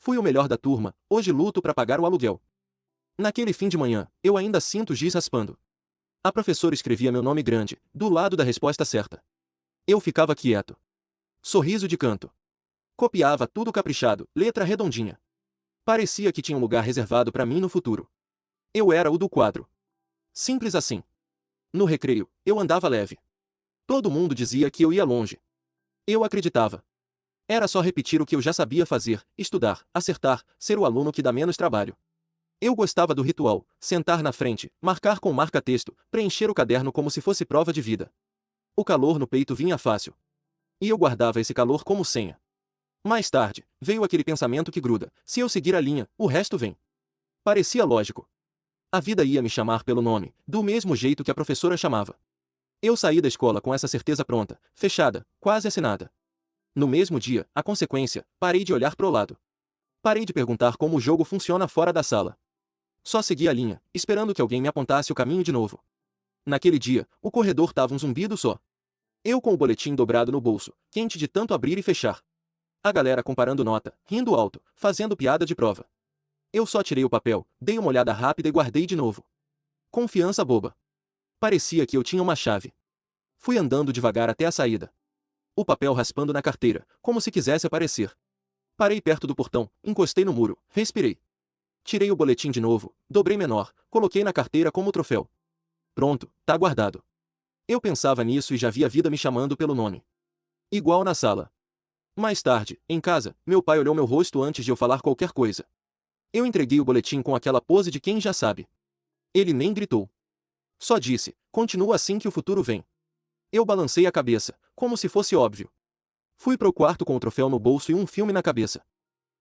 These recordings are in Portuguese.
Fui o melhor da turma, hoje luto para pagar o aluguel. Naquele fim de manhã, eu ainda sinto o giz raspando. A professora escrevia meu nome grande, do lado da resposta certa. Eu ficava quieto. Sorriso de canto. Copiava tudo caprichado, letra redondinha. Parecia que tinha um lugar reservado para mim no futuro. Eu era o do quadro. Simples assim. No recreio, eu andava leve. Todo mundo dizia que eu ia longe. Eu acreditava. Era só repetir o que eu já sabia fazer, estudar, acertar, ser o aluno que dá menos trabalho. Eu gostava do ritual, sentar na frente, marcar com marca-texto, preencher o caderno como se fosse prova de vida. O calor no peito vinha fácil. E eu guardava esse calor como senha. Mais tarde, veio aquele pensamento que gruda: se eu seguir a linha, o resto vem. Parecia lógico. A vida ia me chamar pelo nome, do mesmo jeito que a professora chamava. Eu saí da escola com essa certeza pronta, fechada, quase assinada. No mesmo dia, a consequência, parei de olhar pro lado. Parei de perguntar como o jogo funciona fora da sala. Só segui a linha, esperando que alguém me apontasse o caminho de novo. Naquele dia, o corredor tava um zumbido só. Eu com o boletim dobrado no bolso, quente de tanto abrir e fechar. A galera comparando nota, rindo alto, fazendo piada de prova. Eu só tirei o papel, dei uma olhada rápida e guardei de novo. Confiança boba. Parecia que eu tinha uma chave. Fui andando devagar até a saída. O papel raspando na carteira, como se quisesse aparecer. Parei perto do portão, encostei no muro, respirei. Tirei o boletim de novo, dobrei menor, coloquei na carteira como troféu. Pronto, tá guardado. Eu pensava nisso e já via a vida me chamando pelo nome. Igual na sala. Mais tarde, em casa, meu pai olhou meu rosto antes de eu falar qualquer coisa. Eu entreguei o boletim com aquela pose de quem já sabe. Ele nem gritou. Só disse: continua assim que o futuro vem. Eu balancei a cabeça, como se fosse óbvio. Fui pro quarto com o troféu no bolso e um filme na cabeça.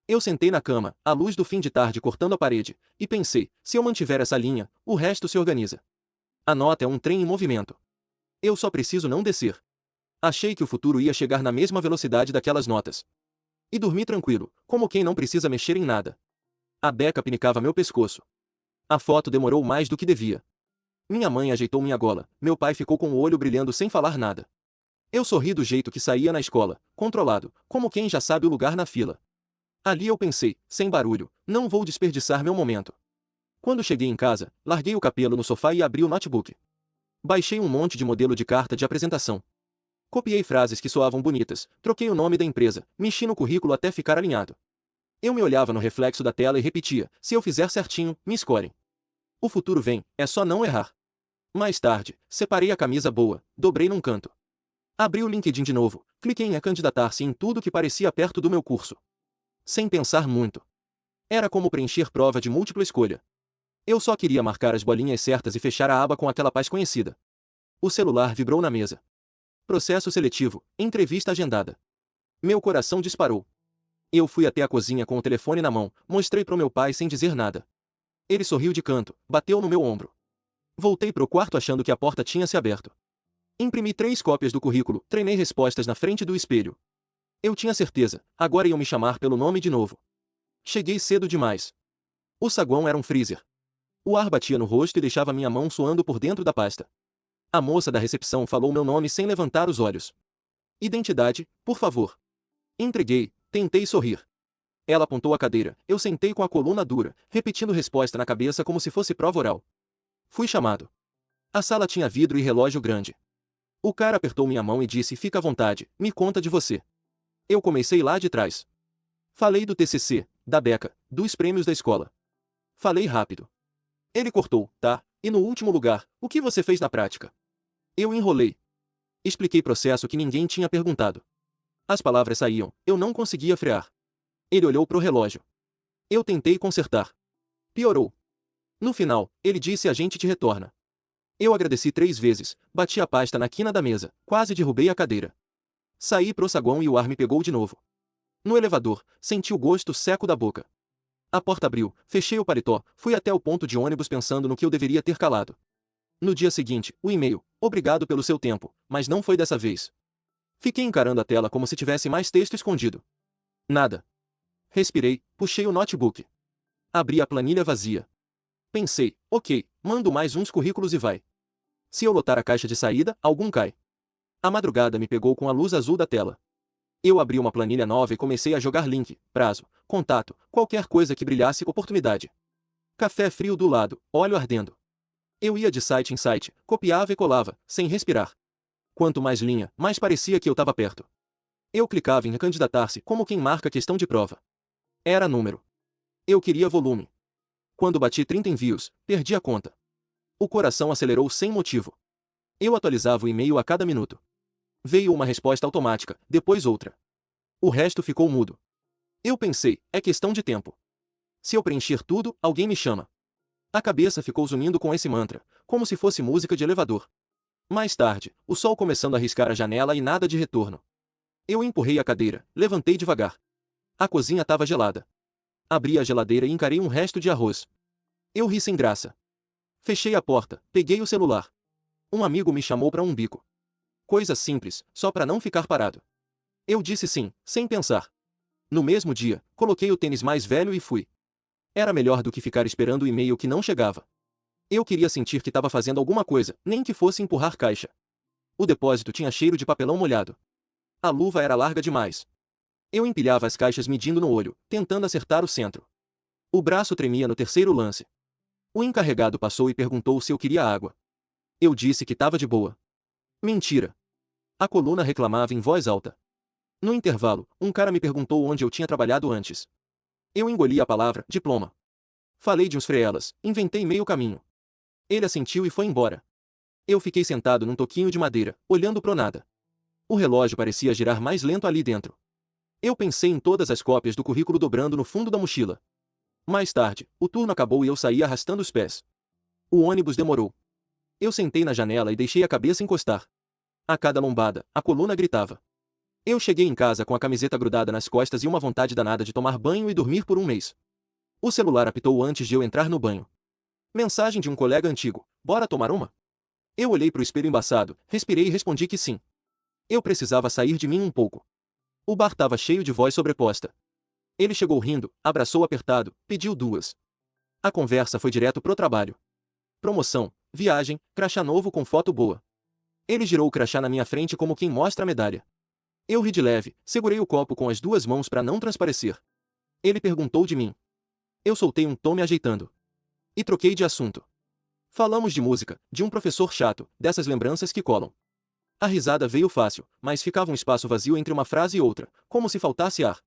Eu sentei na cama, a luz do fim de tarde cortando a parede, e pensei: se eu mantiver essa linha, o resto se organiza. A nota é um trem em movimento. Eu só preciso não descer. Achei que o futuro ia chegar na mesma velocidade daquelas notas. E dormi tranquilo, como quem não precisa mexer em nada. A beca pinicava meu pescoço. A foto demorou mais do que devia. Minha mãe ajeitou minha gola, meu pai ficou com o olho brilhando sem falar nada. Eu sorri do jeito que saía na escola, controlado, como quem já sabe o lugar na fila. Ali eu pensei, sem barulho, não vou desperdiçar meu momento. Quando cheguei em casa, larguei o cabelo no sofá e abri o notebook. Baixei um monte de modelo de carta de apresentação. Copiei frases que soavam bonitas, troquei o nome da empresa, mexi no currículo até ficar alinhado. Eu me olhava no reflexo da tela e repetia: se eu fizer certinho, me escolhem. O futuro vem, é só não errar. Mais tarde, separei a camisa boa, dobrei num canto. Abri o LinkedIn de novo, cliquei em candidatar-se em tudo que parecia perto do meu curso. Sem pensar muito. Era como preencher prova de múltipla escolha. Eu só queria marcar as bolinhas certas e fechar a aba com aquela paz conhecida. O celular vibrou na mesa. Processo seletivo, entrevista agendada. Meu coração disparou. Eu fui até a cozinha com o telefone na mão, mostrei pro meu pai sem dizer nada. Ele sorriu de canto, bateu no meu ombro. Voltei pro quarto achando que a porta tinha se aberto. Imprimi 3 cópias do currículo, treinei respostas na frente do espelho. Eu tinha certeza, agora iam me chamar pelo nome de novo. Cheguei cedo demais. O saguão era um freezer. O ar batia no rosto e deixava minha mão suando por dentro da pasta. A moça da recepção falou meu nome sem levantar os olhos. Identidade, por favor. Entreguei, tentei sorrir. Ela apontou a cadeira, eu sentei com a coluna dura, repetindo resposta na cabeça como se fosse prova oral. Fui chamado. A sala tinha vidro e relógio grande. O cara apertou minha mão e disse: fica à vontade, me conta de você. Eu comecei lá de trás. Falei do TCC, da beca, dos prêmios da escola. Falei rápido. Ele cortou: tá, e no último lugar, o que você fez na prática? Eu enrolei. Expliquei processo que ninguém tinha perguntado. As palavras saíam, eu não conseguia frear. Ele olhou pro relógio. Eu tentei consertar. Piorou. No final, ele disse: a gente te retorna. Eu agradeci 3 vezes, bati a pasta na quina da mesa, quase derrubei a cadeira. Saí pro saguão e o ar me pegou de novo. No elevador, senti o gosto seco da boca. A porta abriu, fechei o paletó, fui até o ponto de ônibus pensando no que eu deveria ter calado. No dia seguinte, o e-mail: obrigado pelo seu tempo, mas não foi dessa vez. Fiquei encarando a tela como se tivesse mais texto escondido. Nada. Respirei, puxei o notebook. Abri a planilha vazia. Pensei: ok, mando mais uns currículos e vai. Se eu lotar a caixa de saída, algum cai. A madrugada me pegou com a luz azul da tela. Eu abri uma planilha nova e comecei a jogar link, prazo, contato, qualquer coisa que brilhasse oportunidade. Café frio do lado, óleo ardendo. Eu ia de site em site, copiava e colava, sem respirar. Quanto mais linha, mais parecia que eu estava perto. Eu clicava em recandidatar-se como quem marca questão de prova. Era número. Eu queria volume. Quando bati 30 envios, perdi a conta. O coração acelerou sem motivo. Eu atualizava o e-mail a cada minuto. Veio uma resposta automática, depois outra. O resto ficou mudo. Eu pensei, é questão de tempo. Se eu preencher tudo, alguém me chama. A cabeça ficou zunindo com esse mantra, como se fosse música de elevador. Mais tarde, o sol começando a riscar a janela e nada de retorno. Eu empurrei a cadeira, levantei devagar. A cozinha estava gelada. Abri a geladeira e encarei um resto de arroz. Eu ri sem graça. Fechei a porta, peguei o celular. Um amigo me chamou para um bico. Coisa simples, só para não ficar parado. Eu disse sim, sem pensar. No mesmo dia, coloquei o tênis mais velho e fui. Era melhor do que ficar esperando o e-mail que não chegava. Eu queria sentir que estava fazendo alguma coisa, nem que fosse empurrar caixa. O depósito tinha cheiro de papelão molhado. A luva era larga demais. Eu empilhava as caixas medindo no olho, tentando acertar o centro. O braço tremia no terceiro lance. O encarregado passou e perguntou se eu queria água. Eu disse que estava de boa. Mentira. A coluna reclamava em voz alta. No intervalo, um cara me perguntou onde eu tinha trabalhado antes. Eu engoli a palavra, diploma. Falei de uns freelas, inventei meio caminho. Ele assentiu e foi embora. Eu fiquei sentado num toquinho de madeira, olhando pro nada. O relógio parecia girar mais lento ali dentro. Eu pensei em todas as cópias do currículo dobrando no fundo da mochila. Mais tarde, o turno acabou e eu saí arrastando os pés. O ônibus demorou. Eu sentei na janela e deixei a cabeça encostar. A cada lombada, a coluna gritava. Eu cheguei em casa com a camiseta grudada nas costas e uma vontade danada de tomar banho e dormir por um mês. O celular apitou antes de eu entrar no banho. Mensagem de um colega antigo. Bora tomar uma? Eu olhei pro espelho embaçado, respirei e respondi que sim. Eu precisava sair de mim um pouco. O bar estava cheio de voz sobreposta. Ele chegou rindo, abraçou apertado, pediu duas. A conversa foi direto pro trabalho. Promoção, viagem, crachá novo com foto boa. Ele girou o crachá na minha frente como quem mostra a medalha. Eu ri de leve, segurei o copo com as duas mãos para não transparecer. Ele perguntou de mim. Eu soltei um tom me ajeitando. E troquei de assunto. Falamos de música, de um professor chato, dessas lembranças que colam. A risada veio fácil, mas ficava um espaço vazio entre uma frase e outra, como se faltasse ar.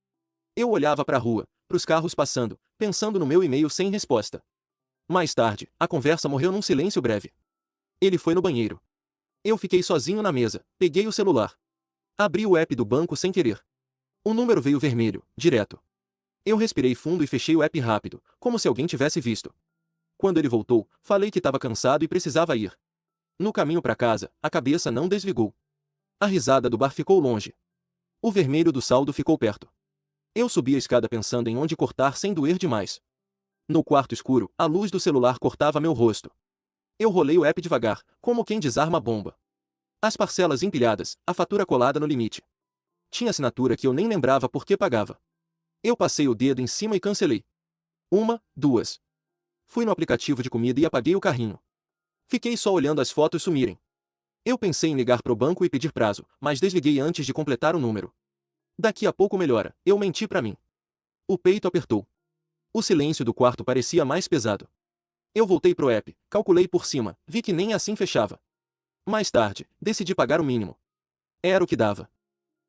Eu olhava para a rua, pros carros passando, pensando no meu e-mail sem resposta. Mais tarde, a conversa morreu num silêncio breve. Ele foi no banheiro. Eu fiquei sozinho na mesa, peguei o celular. Abri o app do banco sem querer. O número veio vermelho, direto. Eu respirei fundo e fechei o app rápido, como se alguém tivesse visto. Quando ele voltou, falei que estava cansado e precisava ir. No caminho para casa, a cabeça não desligou. A risada do bar ficou longe. O vermelho do saldo ficou perto. Eu subi a escada pensando em onde cortar sem doer demais. No quarto escuro, a luz do celular cortava meu rosto. Eu rolei o app devagar, como quem desarma a bomba. As parcelas empilhadas, a fatura colada no limite. Tinha assinatura que eu nem lembrava por que pagava. Eu passei o dedo em cima e cancelei. Uma, duas. Fui no aplicativo de comida e apaguei o carrinho. Fiquei só olhando as fotos sumirem. Eu pensei em ligar pro banco e pedir prazo, mas desliguei antes de completar o número. Daqui a pouco melhora, eu menti pra mim. O peito apertou. O silêncio do quarto parecia mais pesado. Eu voltei pro app, calculei por cima, vi que nem assim fechava. Mais tarde, decidi pagar o mínimo. Era o que dava.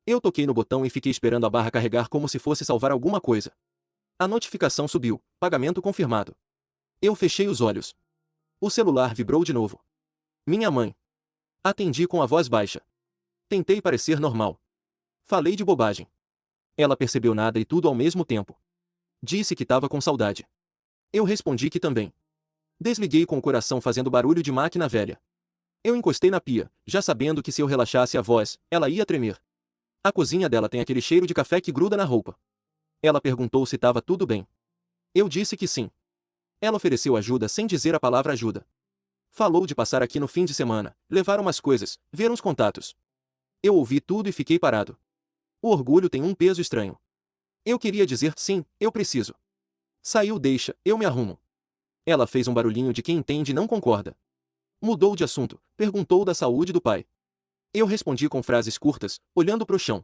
Eu toquei no botão e fiquei esperando a barra carregar como se fosse salvar alguma coisa. A notificação subiu, pagamento confirmado. Eu fechei os olhos. O celular vibrou de novo. Minha mãe. Atendi com a voz baixa. Tentei parecer normal. Falei de bobagem. Ela percebeu nada e tudo ao mesmo tempo. Disse que estava com saudade. Eu respondi que também. Desliguei com o coração fazendo barulho de máquina velha. Eu encostei na pia, já sabendo que se eu relaxasse a voz, ela ia tremer. A cozinha dela tem aquele cheiro de café que gruda na roupa. Ela perguntou se estava tudo bem. Eu disse que sim. Ela ofereceu ajuda sem dizer a palavra ajuda. Falou de passar aqui no fim de semana, levar umas coisas, ver uns contatos. Eu ouvi tudo e fiquei parado. O orgulho tem um peso estranho. Eu queria dizer sim, eu preciso. Saiu, deixa, eu me arrumo. Ela fez um barulhinho de quem entende e não concorda. Mudou de assunto, perguntou da saúde do pai. Eu respondi com frases curtas, olhando pro chão.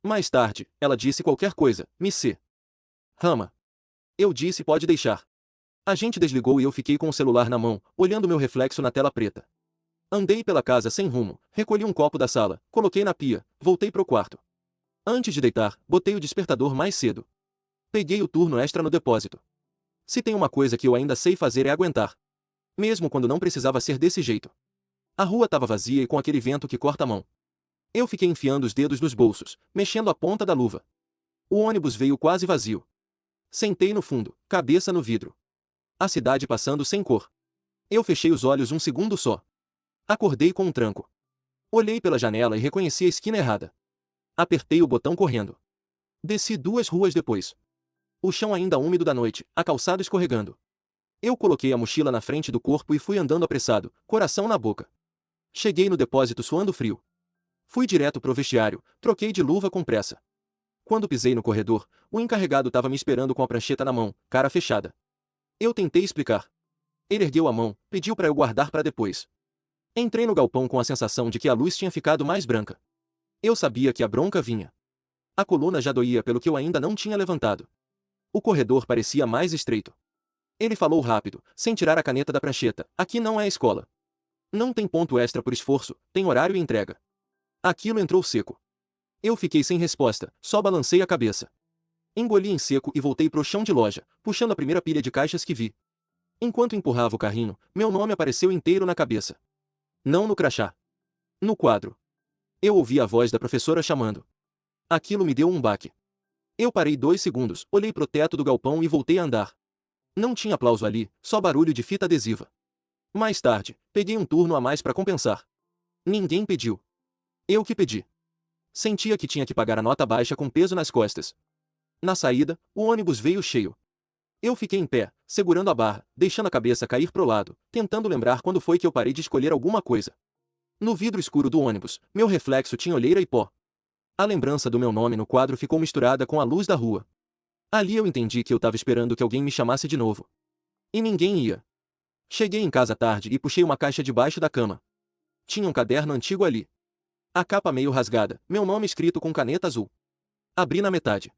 Mais tarde, ela disse qualquer coisa, Miss Rama. Eu disse pode deixar. A gente desligou e eu fiquei com o celular na mão, olhando meu reflexo na tela preta. Andei pela casa sem rumo, recolhi um copo da sala, coloquei na pia, voltei pro quarto. Antes de deitar, botei o despertador mais cedo. Peguei o turno extra no depósito. Se tem uma coisa que eu ainda sei fazer é aguentar. Mesmo quando não precisava ser desse jeito. A rua estava vazia e com aquele vento que corta a mão. Eu fiquei enfiando os dedos nos bolsos, mexendo a ponta da luva. O ônibus veio quase vazio. Sentei no fundo, cabeça no vidro. A cidade passando sem cor. Eu fechei os olhos um segundo só. Acordei com um tranco. Olhei pela janela e reconheci a esquina errada. Apertei o botão correndo. Desci 2 ruas depois. O chão ainda úmido da noite, a calçada escorregando. Eu coloquei a mochila na frente do corpo e fui andando apressado, coração na boca. Cheguei no depósito suando frio. Fui direto pro vestiário, troquei de luva com pressa. Quando pisei no corredor, o encarregado estava me esperando com a prancheta na mão, cara fechada. Eu tentei explicar. Ele ergueu a mão, pediu para eu guardar para depois. Entrei no galpão com a sensação de que a luz tinha ficado mais branca. Eu sabia que a bronca vinha. A coluna já doía pelo que eu ainda não tinha levantado. O corredor parecia mais estreito. Ele falou rápido, sem tirar a caneta da prancheta, aqui não é escola. Não tem ponto extra por esforço, tem horário e entrega. Aquilo entrou seco. Eu fiquei sem resposta, só balancei a cabeça. Engoli em seco e voltei pro chão de loja, puxando a primeira pilha de caixas que vi. Enquanto empurrava o carrinho, meu nome apareceu inteiro na cabeça. Não no crachá. No quadro. Eu ouvi a voz da professora chamando. Aquilo me deu um baque. Eu parei 2 segundos, olhei pro teto do galpão e voltei a andar. Não tinha aplauso ali, só barulho de fita adesiva. Mais tarde, peguei um turno a mais para compensar. Ninguém pediu. Eu que pedi. Sentia que tinha que pagar a nota baixa com peso nas costas. Na saída, o ônibus veio cheio. Eu fiquei em pé, segurando a barra, deixando a cabeça cair pro lado, tentando lembrar quando foi que eu parei de escolher alguma coisa. No vidro escuro do ônibus, meu reflexo tinha olheira e pó. A lembrança do meu nome no quadro ficou misturada com a luz da rua. Ali eu entendi que eu estava esperando que alguém me chamasse de novo. E ninguém ia. Cheguei em casa tarde e puxei uma caixa debaixo da cama. Tinha um caderno antigo ali. A capa meio rasgada, meu nome escrito com caneta azul. Abri na metade.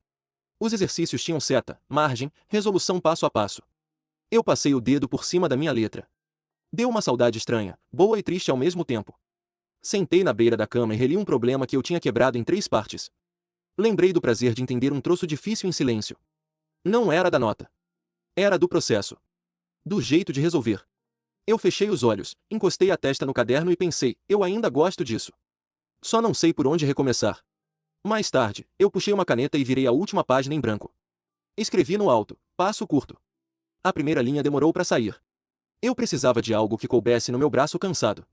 Os exercícios tinham seta, margem, resolução passo a passo. Eu passei o dedo por cima da minha letra. Deu uma saudade estranha, boa e triste ao mesmo tempo. Sentei na beira da cama e reli um problema que eu tinha quebrado em 3 partes. Lembrei do prazer de entender um troço difícil em silêncio. Não era da nota. Era do processo. Do jeito de resolver. Eu fechei os olhos, encostei a testa no caderno e pensei, eu ainda gosto disso. Só não sei por onde recomeçar. Mais tarde, eu puxei uma caneta e virei a última página em branco. Escrevi no alto, passo curto. A primeira linha demorou para sair. Eu precisava de algo que coubesse no meu braço cansado.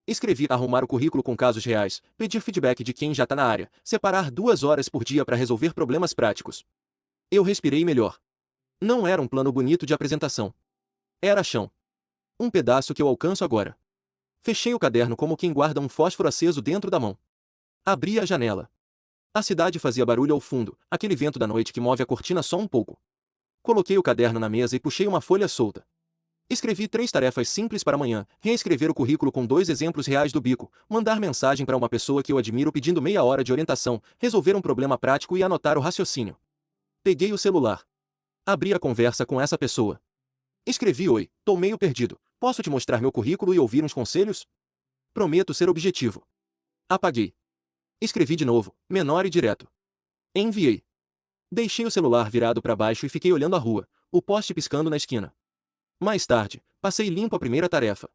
Escrevi arrumar o currículo com casos reais, pedir feedback de quem já está na área, separar 2 horas por dia para resolver problemas práticos. Eu respirei melhor. Não era um plano bonito de apresentação. Era chão. Um pedaço que eu alcanço agora. Fechei o caderno como quem guarda um fósforo aceso dentro da mão. Abri a janela. A cidade fazia barulho ao fundo, aquele vento da noite que move a cortina só um pouco. Coloquei o caderno na mesa e puxei uma folha solta. Escrevi 3 tarefas simples para amanhã: reescrever o currículo com 2 exemplos reais do bico, mandar mensagem para uma pessoa que eu admiro pedindo meia hora de orientação, resolver um problema prático e anotar o raciocínio. Peguei o celular. Abri a conversa com essa pessoa. Escrevi: oi, tô meio perdido. Posso te mostrar meu currículo e ouvir uns conselhos? Prometo ser objetivo. Apaguei. Escrevi de novo, menor e direto. Enviei. Deixei o celular virado para baixo e fiquei olhando a rua, o poste piscando na esquina. Mais tarde, passei limpo a primeira tarefa.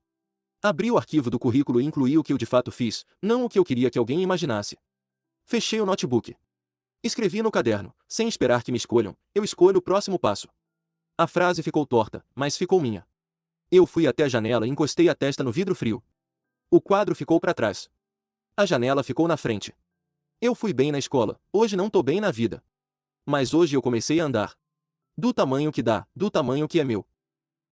Abri o arquivo do currículo e incluí o que eu de fato fiz, não o que eu queria que alguém imaginasse. Fechei o notebook. Escrevi no caderno: sem esperar que me escolham, eu escolho o próximo passo. A frase ficou torta, mas ficou minha. Eu fui até a janela e encostei a testa no vidro frio. O quadro ficou para trás. A janela ficou na frente. Eu fui bem na escola, hoje não tô bem na vida. Mas hoje eu comecei a andar. Do tamanho que dá, do tamanho que é meu.